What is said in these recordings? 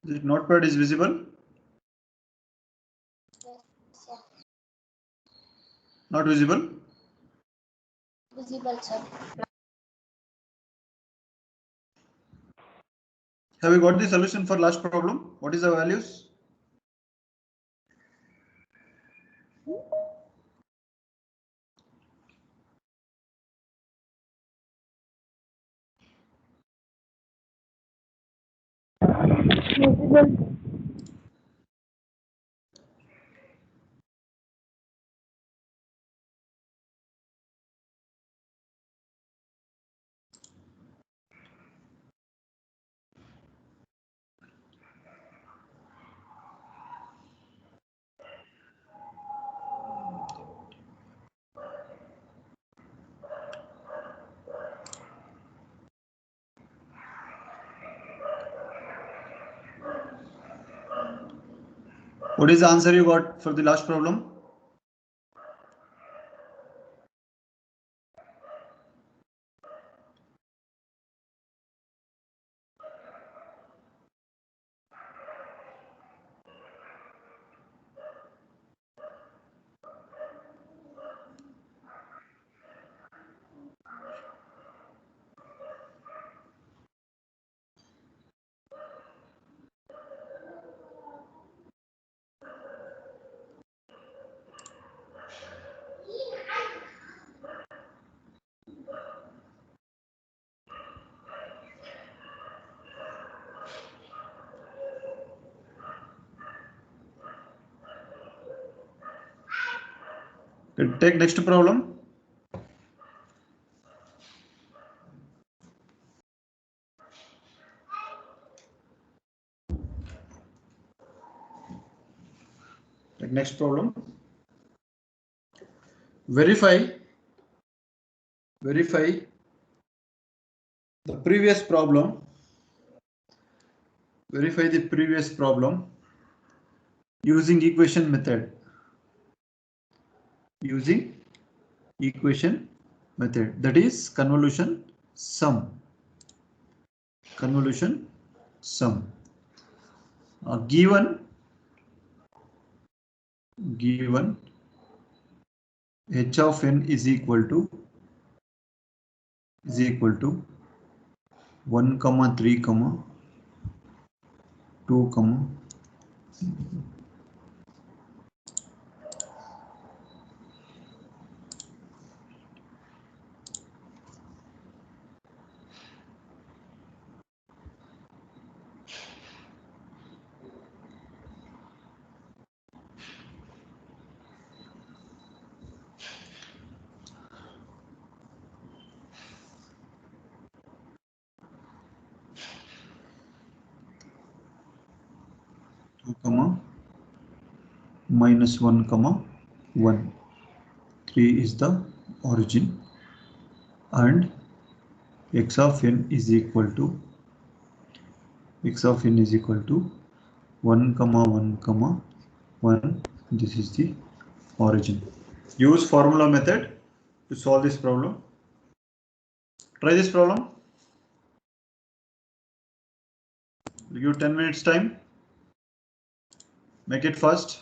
The notepad is visible? Yes, Not visible? visible, sir. Have you got the solution for last problem? What is the values? Visible. What is the answer you got for the last problem? Take next problem. Take next problem. Verify the previous problem. Verify the previous problem using equation method. Using equation method, that is convolution sum. Convolution sum. Given h of n is equal to 1, 3, 2, 2, minus 1, 1. 3 is the origin, and x of n is equal to 1, 1, 1. This is the origin. Use formula method to solve this problem. Try this problem. Give 10 minutes time. Make it fast.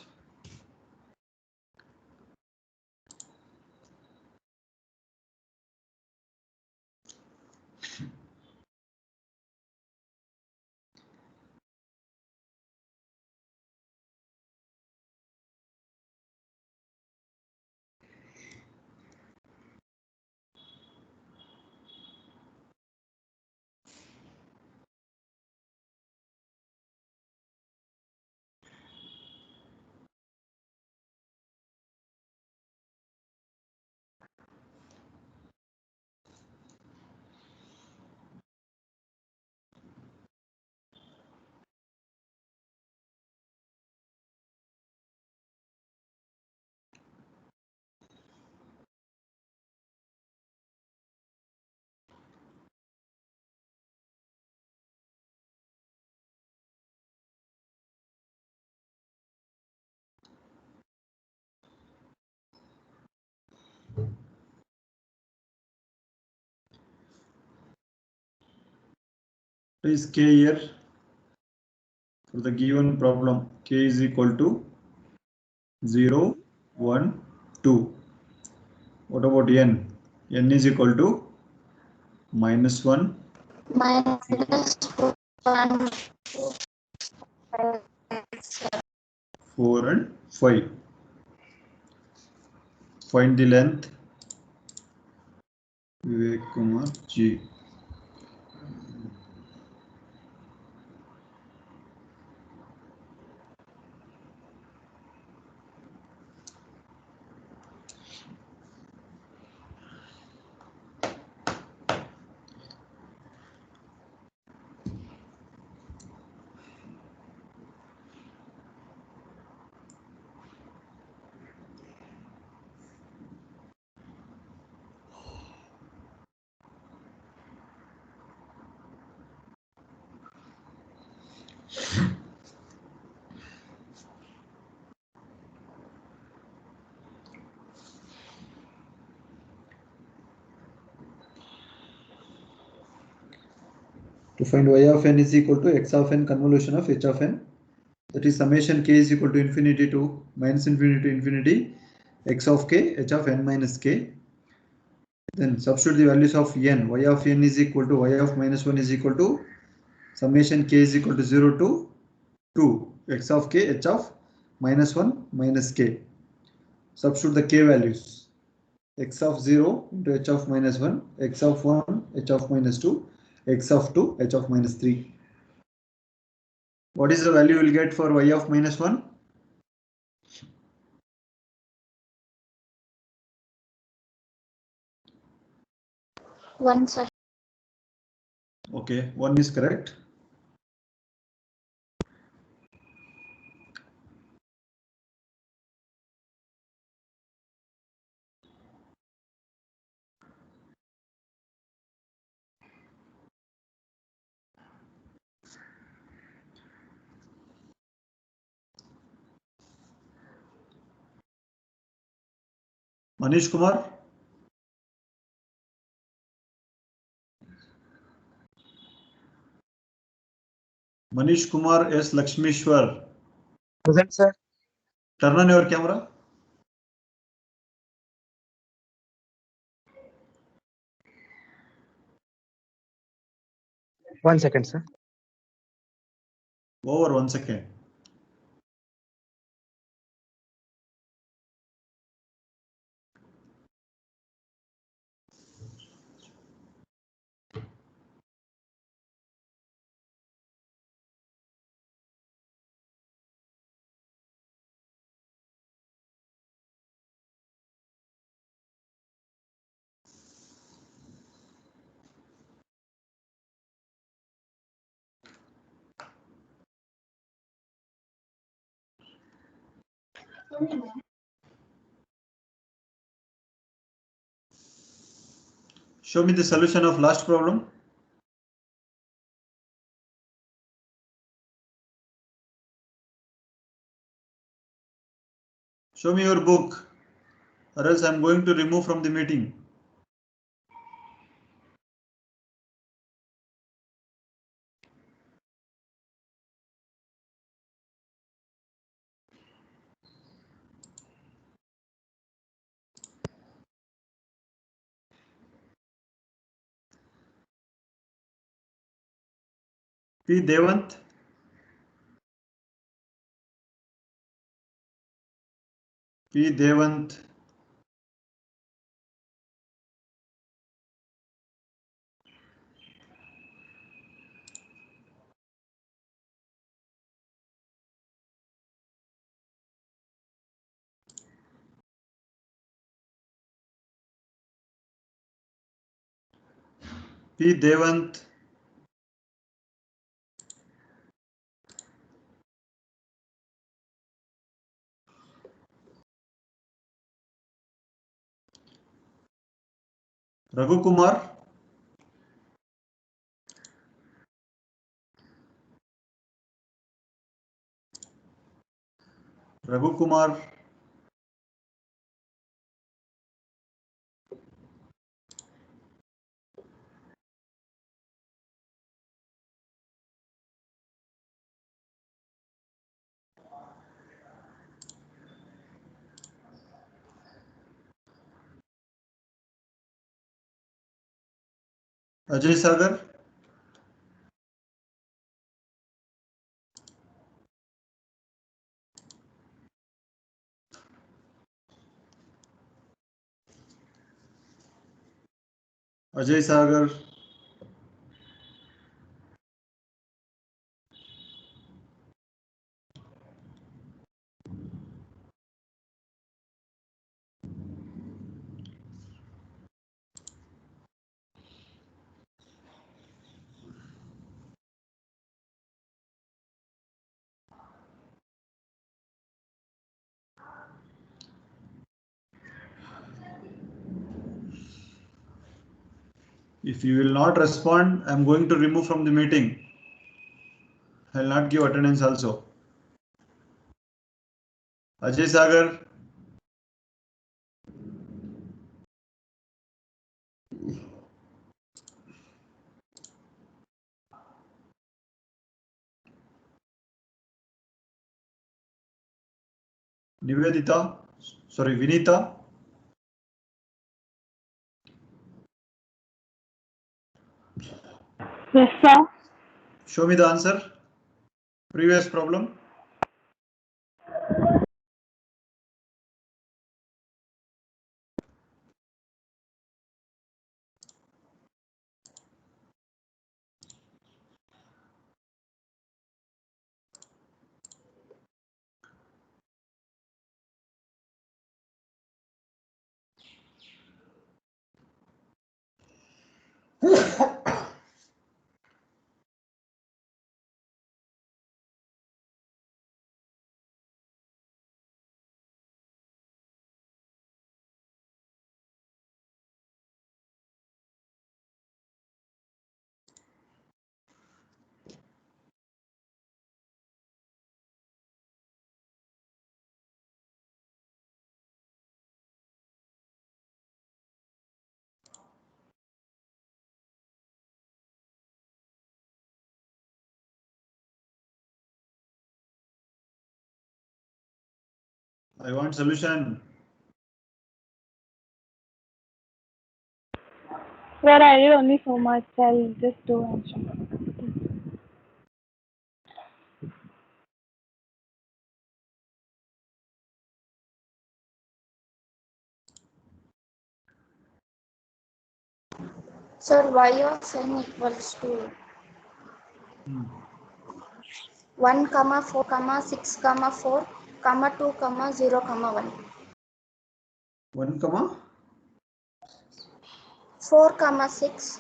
Is k here? For the given problem, k is equal to 0, 1, 2. What about n? N is equal to minus 1, minus 1, 4 and 5. Find the length. Vivek Kumar G. To find y of n is equal to x of n convolution of h of n, that is summation k is equal to infinity to minus infinity to infinity x of k h of n minus k. Then substitute the values of n. Y of n is equal to y of minus 1 is equal to summation k is equal to 0 to 2 x of k h of minus 1 minus k. Substitute the k values. X of 0 into h of minus 1, x of 1 h of minus 2, x of 2 h of minus 3. What is the value you will get for y of minus 1? 1, sir. Okay, 1 is correct. Manish Kumar. Manish Kumar S. Lakshmishwar. Present, sir. Turn on your camera. One second, sir. Over 1 second. Show me the solution of last problem. Show me your book, or else I am going to remove from the meeting. P. Devant. P. Devant. P. Devant. Raghu Kumar. Raghu Kumar. Ajay Sagar. Ajay Sagar. If you will not respond, I am going to remove from the meeting. I will not give attendance also. Ajay Sagar. Nivedita. Sorry, Vinita. Yes, sir. Show me the answer. Previous problem. I want solution. Sir, I did only so much. I'll just do answer. Sir, y of n equals to 1, 4, 6, 4, 2, 0, 1. 1 comma 4, 6.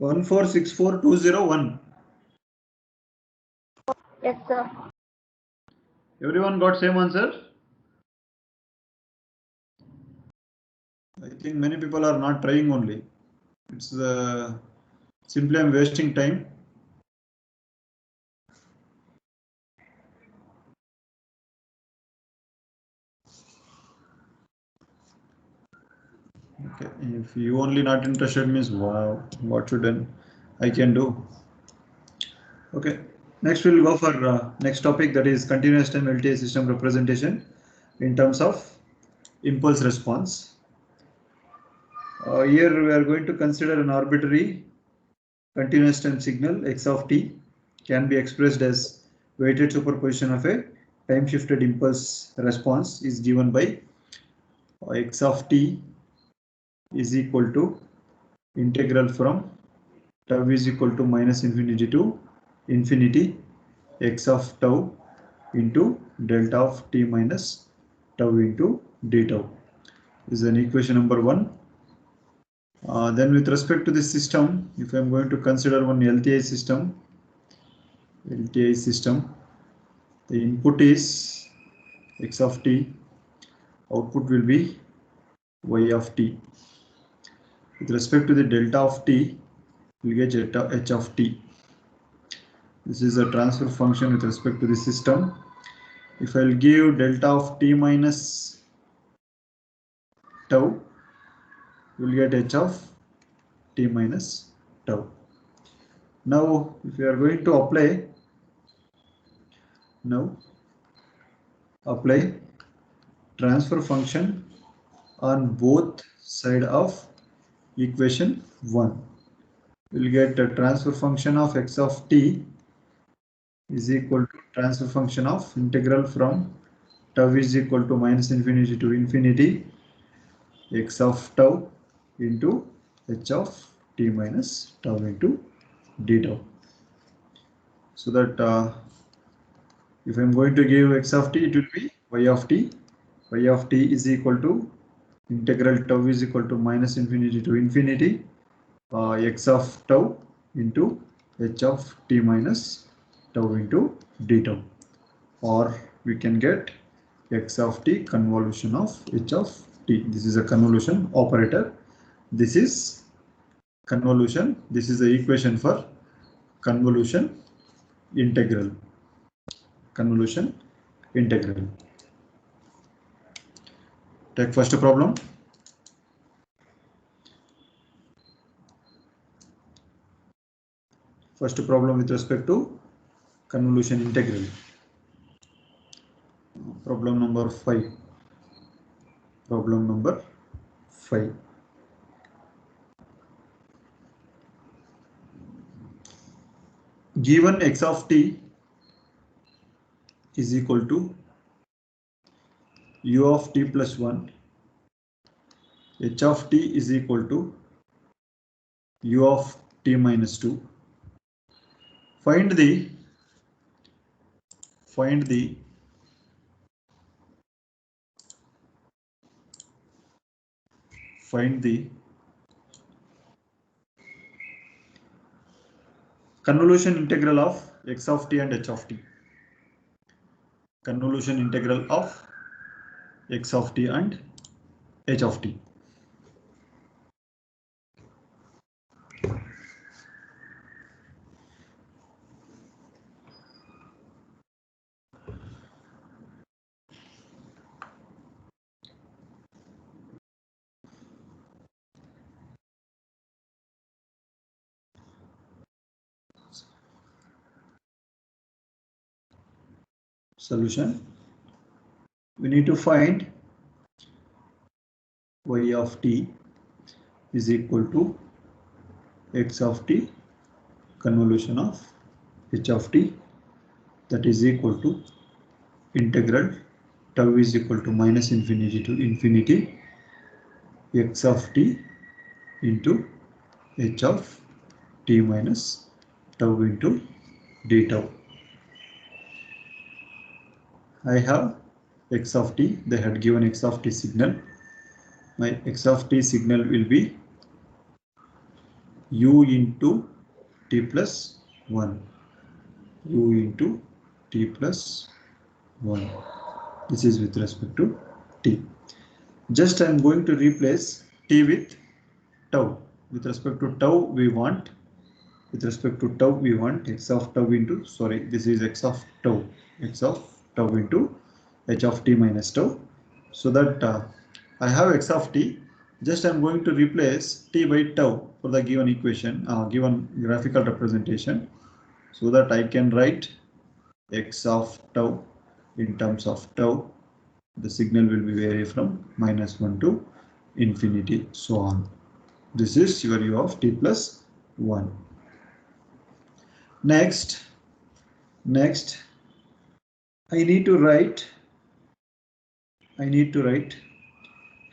1464201. Yes, sir. Everyone got same answer? I think many people are not trying only. It's simply I'm wasting time. Okay, if you only not interested means wow, what should I can do? Okay, next we'll go for next topic, that is continuous time LTI system representation in terms of impulse response. Here we are going to consider an arbitrary continuous time signal x of t can be expressed as weighted superposition of a time shifted impulse response is given by x of t is equal to integral from tau is equal to minus infinity to infinity x of tau into delta of t minus tau into d tau. This is an equation number 1. Then with respect to this system, if I am going to consider one LTI system, the input is x of t, output will be y of t. With respect to the delta of t, we will get h of t. This is a transfer function with respect to the system. If I will give delta of t minus tau, you will get h of t minus tau. Now, if you are going to apply transfer function on both side of equation 1. We'll get a transfer function of x of t is equal to transfer function of integral from tau is equal to minus infinity to infinity x of tau into h of t minus tau into d tau. So that if I'm going to give x of t, it will be y of t. Y of t is equal to integral tau is equal to minus infinity to infinity x of tau into h of t minus tau into d tau, or we can get x of t convolution of h of t. This is a convolution operator. This is convolution. This is the equation for convolution integral. Convolution integral. Take first problem. First problem with respect to convolution integral. Problem number 5. Problem number 5. Given x of t is equal to u of t plus 1, h of t is equal to u of t minus 2. Find the convolution integral of x of t and h of t. Convolution integral of x of t and h of t. Solution. We need to find y of t is equal to x of t convolution of h of t, that is equal to integral tau is equal to minus infinity to infinity x of t into h of t minus tau into d tau. I have x of t. They had given x of t signal. My x of t signal will be u into t plus 1. U into t plus 1. This is with respect to t. Just I am going to replace t with tau. With respect to tau we want x of tau into, sorry, this is x of tau into h of t minus tau. So that I have x of t. Just I am going to replace t by tau for the given equation, given graphical representation, so that I can write x of tau in terms of tau. The signal will be vary from -1 to infinity, so on. This is your u of t plus 1. Next, I need to write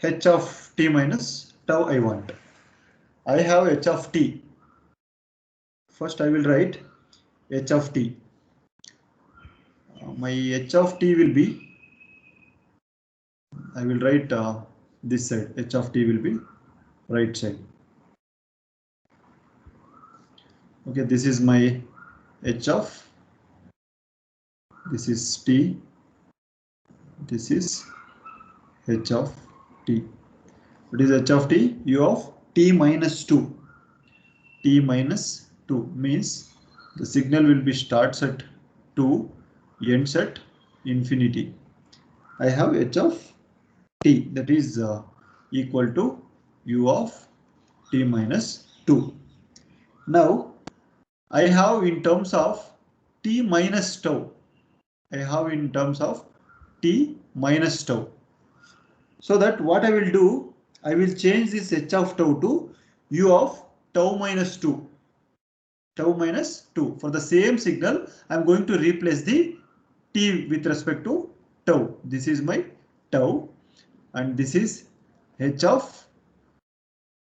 h of t minus tau I want. I have h of t. First I will write h of t. My h of t will be, I will write this side, h of t will be right side. Okay, this is my h of, this is t, this is h of t. What is h of t? U of t minus 2. T minus 2 means the signal will be starts at 2, ends at infinity. I have h of t, that is equal to u of t minus 2. Now I have in terms of t minus tau. I have in terms of t minus tau. So that what I will do, I will change this h of tau to u of tau minus 2. Tau minus 2. For the same signal, I am going to replace the t with respect to tau. This is my tau and this is h of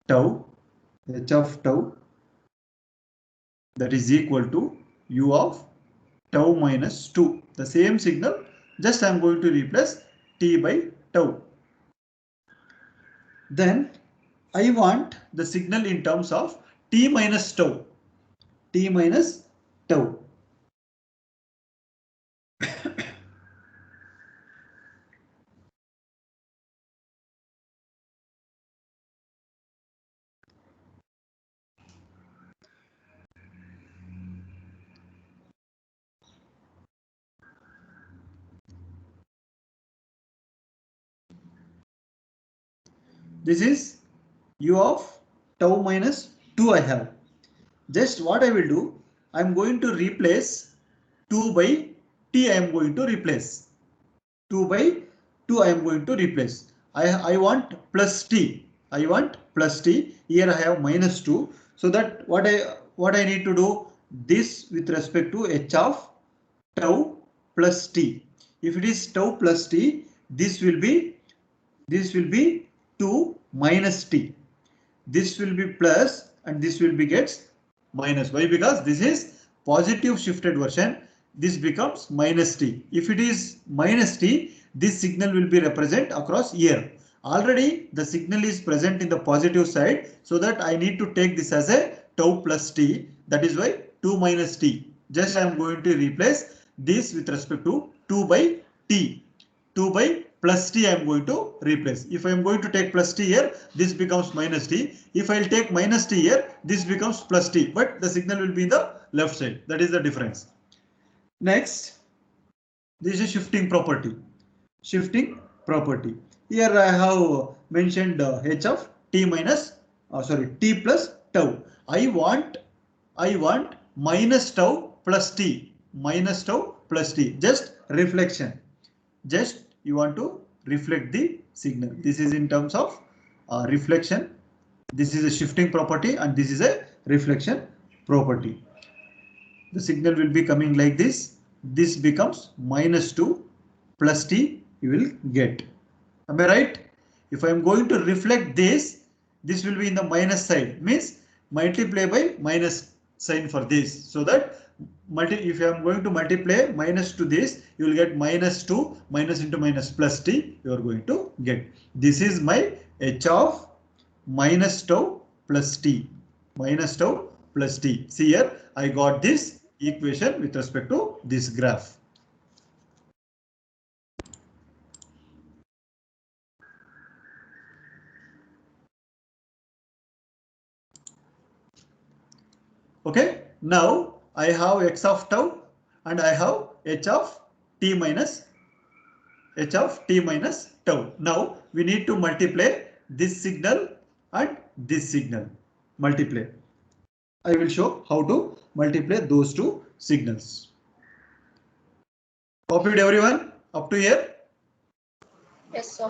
tau, that is equal to u of tau minus 2. The same signal, just I am going to replace t by tau. Then I want the signal in terms of t minus tau. T minus tau. This is u of tau minus 2 I have. Just what I will do, I am going to replace 2 by t I am going to replace. 2 by 2 I am going to replace. I want plus t. I want plus t. Here I have minus 2. So that what I need to do, this with respect to h of tau plus t. If it is tau plus t, this will be 2 minus t. This will be plus and this will be gets minus. Why? Because this is positive shifted version. This becomes minus t. If it is minus t, this signal will be represent across here. Already the signal is present in the positive side, so that I need to take this as a tau plus t. That is why 2 minus t. Just I am going to replace this with respect to 2 by t. 2 by plus t I am going to replace. If I am going to take plus t here, this becomes minus t. If I will take minus t here, this becomes plus t. But the signal will be in the left side. That is the difference. Next, this is shifting property. Shifting property. Here I have mentioned h of t minus, t plus tau. I want minus tau plus t. Minus tau plus t. Just reflection. Just you want to reflect the signal. This is in terms of reflection. This is a shifting property and this is a reflection property. The signal will be coming like this. This becomes minus 2 plus t you will get. Am I right? If I am going to reflect this, this will be in the minus side. Means multiply by minus sign for this. So that if I am going to multiply minus to this, you will get minus 2 minus into minus plus t you are going to get. This is my h of minus tau plus t. Minus tau plus t. See here, I got this equation with respect to this graph. Okay, now I have x of tau and I have h of t minus tau. Now we need to multiply this signal and this signal. Multiply. I will show how to multiply those two signals. Copied everyone up to here? Yes, sir.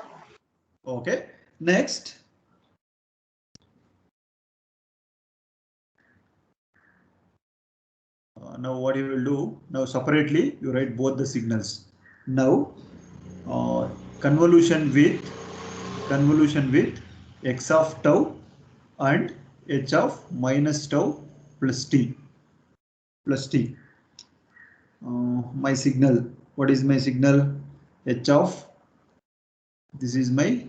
Okay. Next. Now what you will do? Now separately you write both the signals. Now convolution with x of tau and h of minus tau plus t. My signal. What is my signal? H of, this is my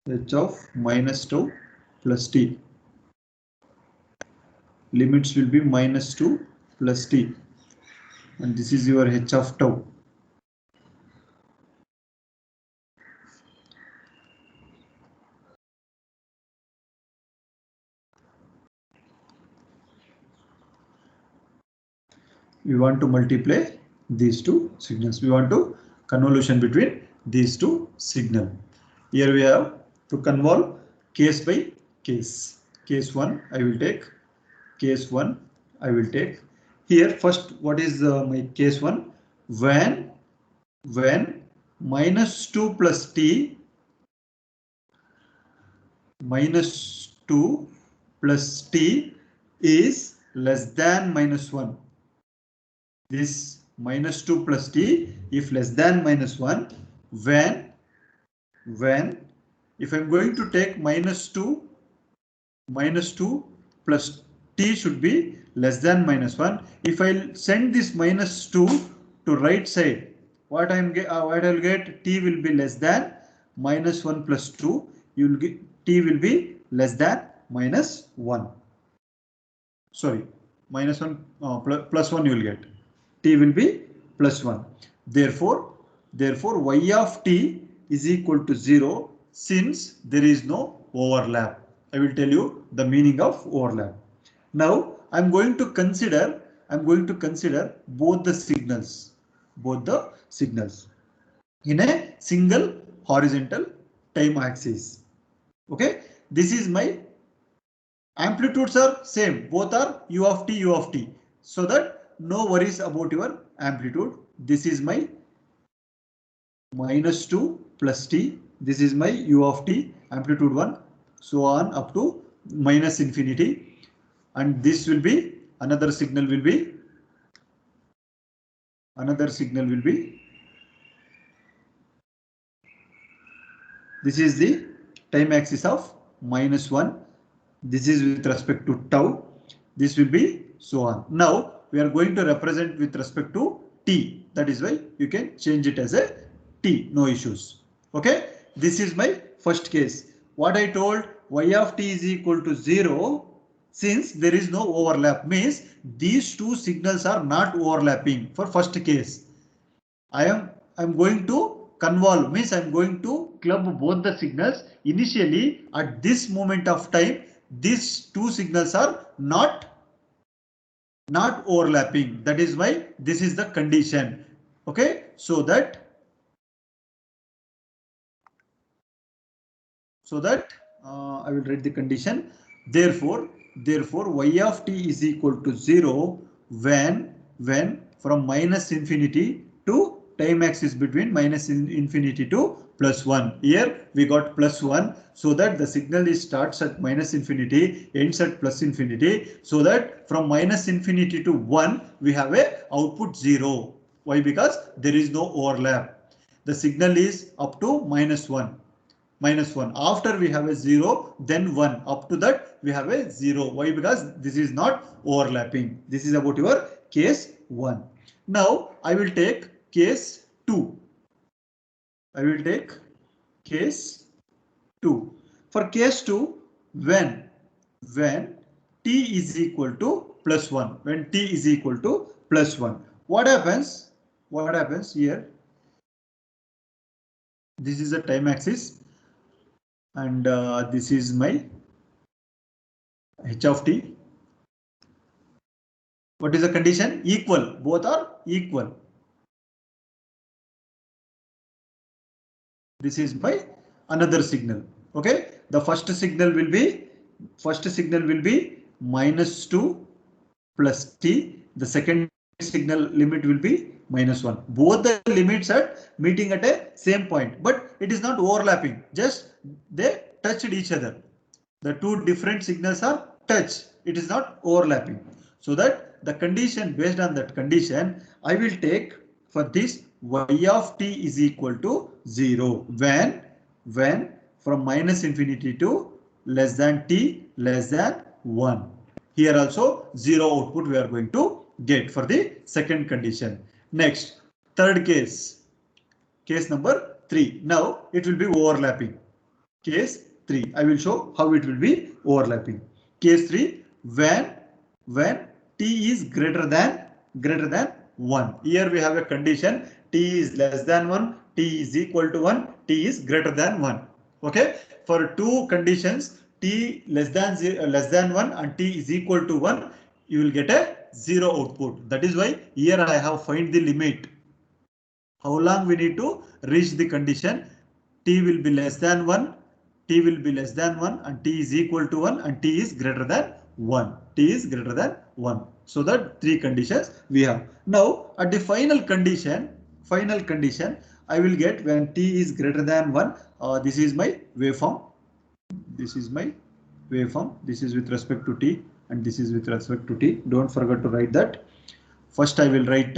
h of minus tau plus t. Limits will be minus 2 plus t. And this is your h of tau. We want to multiply these two signals. We want to convolution between these two signals. Here we have to convolve case by case. Case 1 I will take. Case 1 I will take. Here first, what is my case 1? when minus 2 plus t minus 2 plus t is less than minus 1. This minus 2 plus t if less than minus 1, when if I'm going to take minus 2 plus t should be less than minus 1. If I'll send this minus 2 to right side, what I'll get t will be less than minus 1 plus 2. You will get t will be less than minus 1. Sorry, minus 1 plus 1 you will get. T will be plus 1. Therefore y of t is equal to 0 since there is no overlap. I will tell you the meaning of overlap. Now I'm going to consider both the signals in a single horizontal time axis. Okay, this is my amplitudes are same, both are u of t, so that no worries about your amplitude. This is my minus 2 plus t, this is my u of t, amplitude 1, so on up to minus infinity, and this will be another signal will be this is the time axis of minus 1. This is with respect to tau. This will be so on. Now we are going to represent with respect to t. That is why you can change it as a t. No issues. Okay. This is my first case. What I told, y of t is equal to 0 since there is no overlap, means these two signals are not overlapping. For first case, I'm going to convolve, means I'm going to club both the signals. Initially at this moment of time, these two signals are not overlapping. That is why this is the condition. Okay, so that I will write the condition. Therefore y of t is equal to 0 when from minus infinity to time axis between minus infinity to plus 1. Here we got plus 1, so that the signal is starts at minus infinity, ends at plus infinity, so that from minus infinity to 1 we have a output 0. Why? Because there is no overlap. The signal is up to minus 1. After we have a 0, then 1. Up to that we have a 0. Why? Because this is not overlapping. This is about your case 1. Now I will take case 2. For case 2, when t is equal to plus 1. What happens here? This is the time axis, and this is my h of t. What is the condition? Equal. Both are equal. This is my another signal. Okay, the first signal will be minus 2 plus t. The second signal limit will be minus 1. Both the limits are meeting at a same point, but it is not overlapping. Just they touched each other. The two different signals are touch. It is not overlapping. So that the condition, based on that condition, I will take for this y of t is equal to 0 when from minus infinity to less than t less than 1. Here also 0 output we are going to get for the second condition. Next, third case number 3. Now it will be overlapping. Case 3, I will show how it will be overlapping. Case 3, when t is greater than 1. Here we have a condition, t is less than 1, t is equal to 1, t is greater than 1. Okay, for two conditions, t less than 1 and t is equal to 1, you will get a 0 output. That is why here I have find the limit. How long we need to reach the condition? T will be less than 1, t will be less than 1, and t is equal to 1, and t is greater than 1. So that three conditions we have. Now at the final condition, I will get when t is greater than 1. This is my waveform. This is my waveform. This is with respect to t and this is with respect to t. Don't forget to write that. First I will write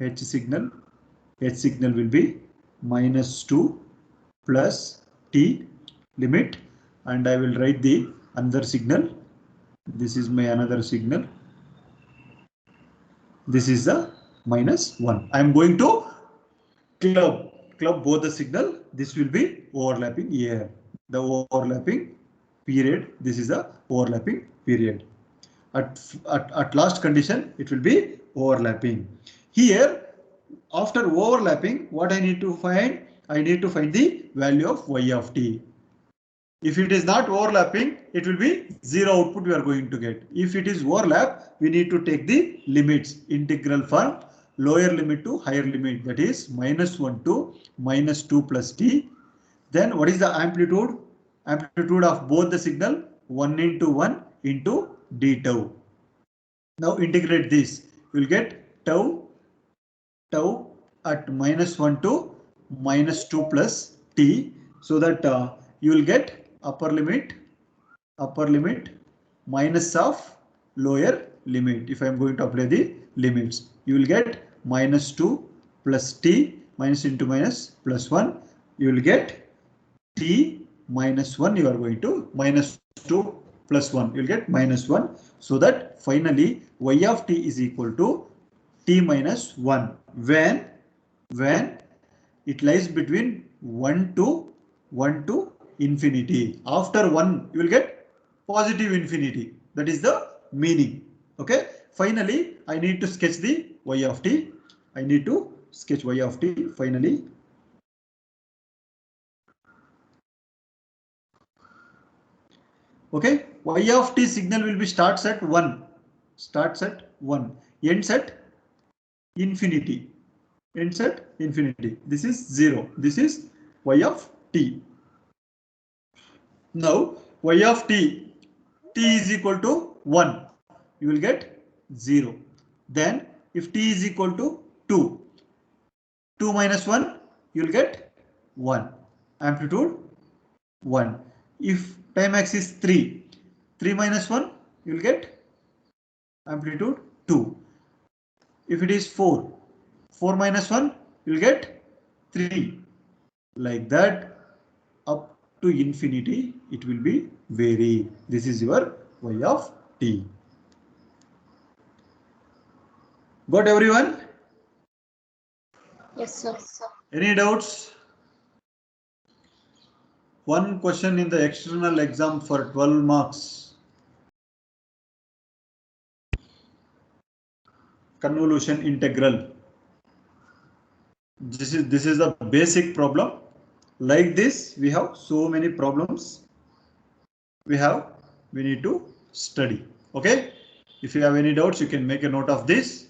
H signal. H signal will be -2 plus t limit, and I will write the another signal. This is my another signal. This is the -1. I am going to club both the signal. This will be overlapping here. The overlapping period. This is the overlapping period. At last condition, it will be overlapping. Here, after overlapping, what I need to find? I need to find the value of y of t. If it is not overlapping, it will be zero output we are going to get. If it is overlap, we need to take the limits, integral from lower limit to higher limit, that is -1 to -2 plus t. Then what is the amplitude? Amplitude of both the signal 1 into 1 into d tau. Now integrate this. You will get tau at -1 to -2 plus t, so that you will get upper limit minus of lower limit. If I am going to apply the limits, you will get -2 plus t, minus into minus plus 1. You will get t minus 1. You are going to -2 plus 1. You will get -1. So that finally y of t is equal to t minus 1 when it lies between 1 to infinity. After 1 you will get positive infinity. That is the meaning. Okay. Finally, I need to sketch the y of t. I need to sketch y of t finally. Okay. Y of t signal will be starts at 1. Ends at infinity. This is 0. This is y of t. Now y of t is equal to 1. You will get 0. Then if t is equal to 2 minus 1, you will get 1. Amplitude 1. If time axis 3 minus 1, you will get amplitude 2. If it is 4 minus 1, you will get 3. Like that up to infinity it will be vary. This is your y of t. Got everyone? Yes, sir. Any doubts? One question in the external exam for 12 marks. Convolution integral. This is the basic problem. Like this, we have so many problems. We need to study. Okay. If you have any doubts, you can make a note of this.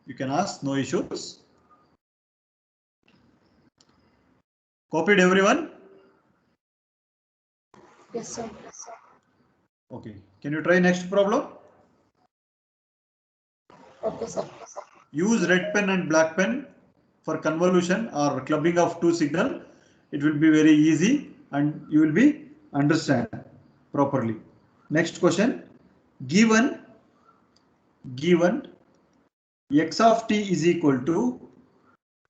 You can ask, no issues. Copied everyone? Yes, sir. Okay. Can you try next problem? Okay, sir. Use red pen and black pen for convolution or clubbing of two signal. It will be very easy and you will be understand properly. Next question. Given x of t is equal to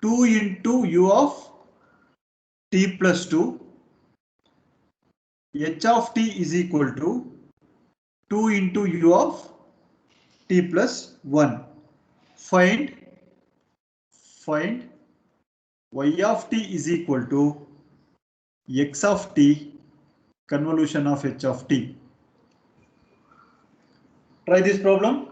2 into u of t plus 2, h of t is equal to 2 into u of t plus 1. Find y of t is equal to x of t convolution of h of t. Try this problem.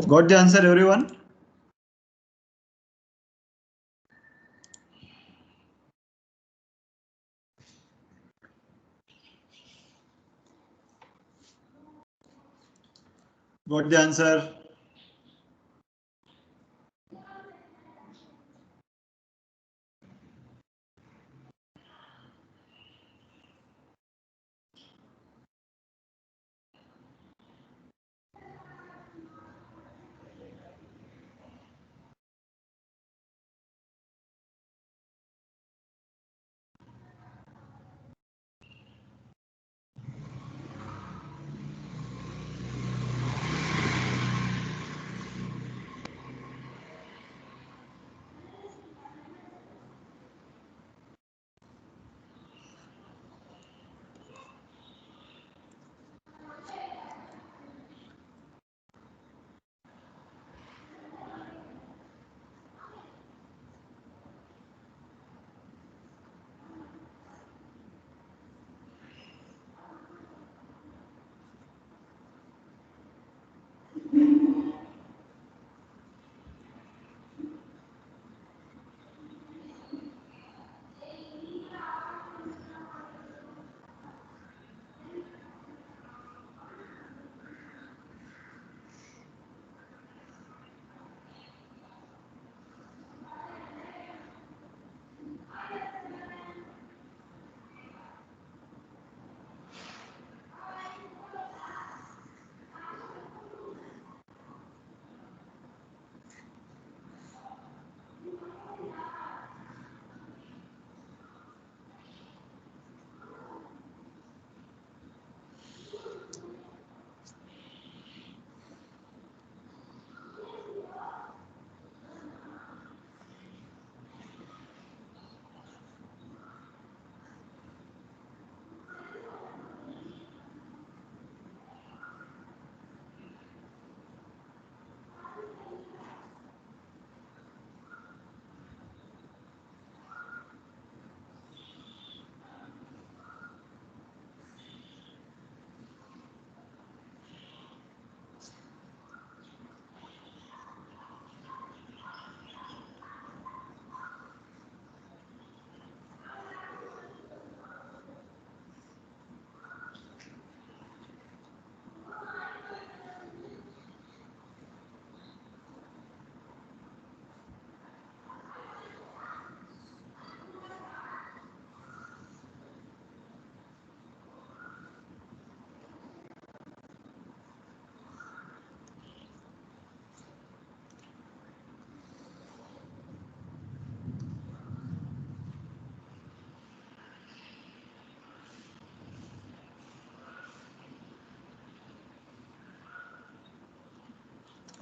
Got the answer, everyone? Got the answer?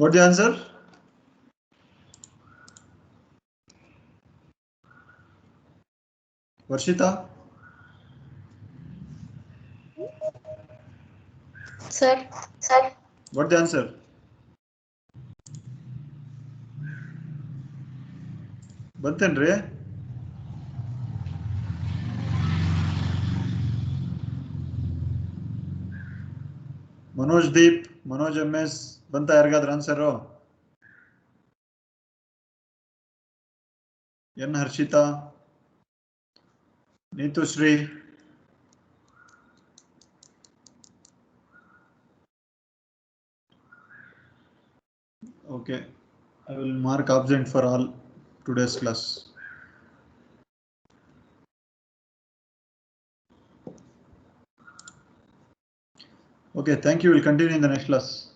What's the answer? Varshita? Sir, What's the answer? Bantenre? Manoj Deep, Manoj MS, Banta yargadra answer? N Harshita, Neetu Shri. Okay, I will mark absent for all today's class. Okay, thank you. We'll continue in the next class.